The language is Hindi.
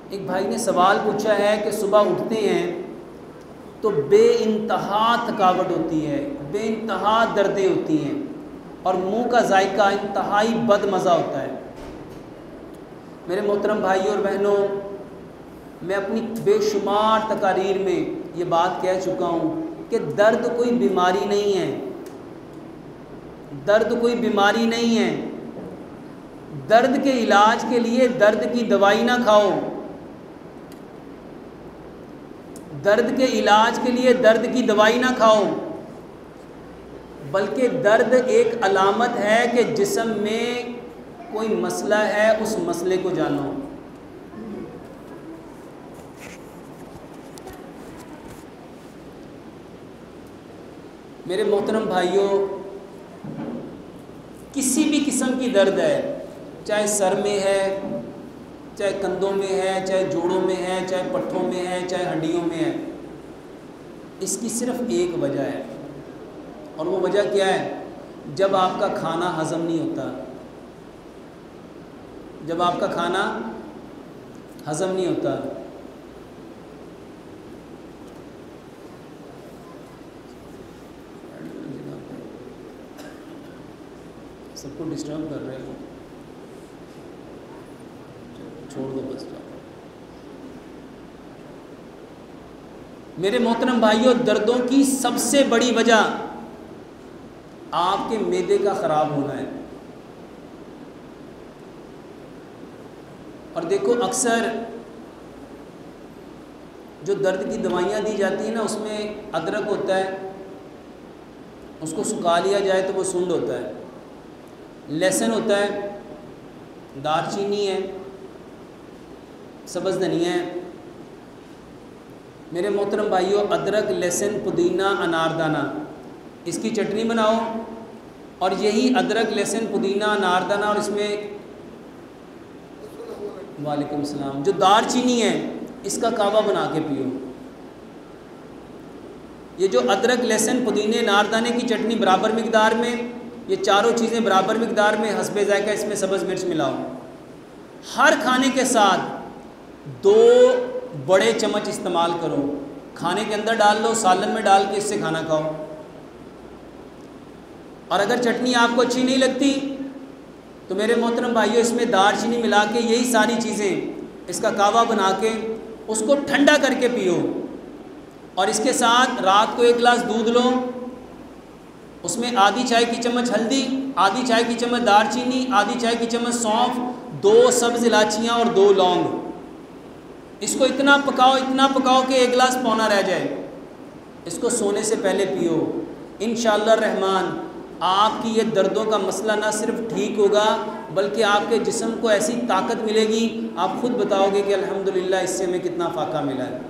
एक भाई ने सवाल पूछा है कि सुबह उठते हैं तो बेइंतहा थकावट होती है, बेइंतहा दर्दें होती हैं और मुंह का जायका इंतहाई बदमज़ा होता है। मेरे मोहतरम भाइयों और बहनों, मैं अपनी बेशुमार तकारीर में ये बात कह चुका हूँ कि दर्द कोई बीमारी नहीं है, दर्द कोई बीमारी नहीं है। दर्द के इलाज के लिए दर्द की दवाई ना खाओ, दर्द के इलाज के लिए दर्द की दवाई ना खाओ, बल्कि दर्द एक अलामत है कि जिस्म में कोई मसला है, उस मसले को जानो। मेरे मोहतरम भाइयों, किसी भी किस्म की दर्द है, चाहे सर में है, चाहे कंधों में है, चाहे जोड़ों में है, चाहे पट्ठों में है, चाहे हड्डियों में है, इसकी सिर्फ एक वजह है। और वो वजह क्या है? जब आपका खाना हज़म नहीं होता, जब आपका खाना हज़म नहीं होता। सबको डिस्टर्ब कर रहे हो, छोड़ दो बस। मेरे मोहतरम भाइयों, दर्दों की सबसे बड़ी वजह आपके मैदे का ख़राब होना है। और देखो, अक्सर जो दर्द की दवाइयाँ दी जाती हैं ना, उसमें अदरक होता है, उसको सुखा लिया जाए तो वो सुंड होता है, लहसुन होता है, दालचीनी है, सब्ज़ धनिया है। मेरे मोहतरम भाइयों, अदरक, लहसुन, पुदीना, अनारदाना, इसकी चटनी बनाओ और यही अदरक, लहसुन, पुदीना, अनारदाना और इसमें वालेकुम सलाम जो दालचीनी है, इसका कावा बना के पियो। ये जो अदरक, लहसुन, पुदीने, अनारदाने की चटनी बराबर मिकदार में, ये चारों चीज़ें बराबर मिकदार में, हस्बे जायका इसमें सब्ज़ मिर्च मिलाओ। हर खाने के साथ 2 बड़े चम्मच इस्तेमाल करो, खाने के अंदर डाल लो, सालन में डाल के इससे खाना खाओ। और अगर चटनी आपको अच्छी नहीं लगती तो मेरे मोहतरम भाइयों, इसमें दालचीनी मिला के, यही सारी चीज़ें, इसका कावा बना के उसको ठंडा करके पियो। और इसके साथ रात को 1 गिलास दूध लो, उसमें आधी चाय की चम्मच हल्दी, आधी चाय की चम्मच दालचीनी, आधी चाय की चम्मच सौंफ, 2 सब्ज़ इलाचियाँ और 2 लौंग। इसको इतना पकाओ कि 1 गिलास पौना रह जाए। इसको सोने से पहले पियो। इंशाअल्लाह रहमान आपकी ये दर्दों का मसला ना सिर्फ ठीक होगा, बल्कि आपके जिस्म को ऐसी ताकत मिलेगी, आप खुद बताओगे कि अल्हम्दुलिल्लाह इससे हमें कितना फ़ायदा मिला है।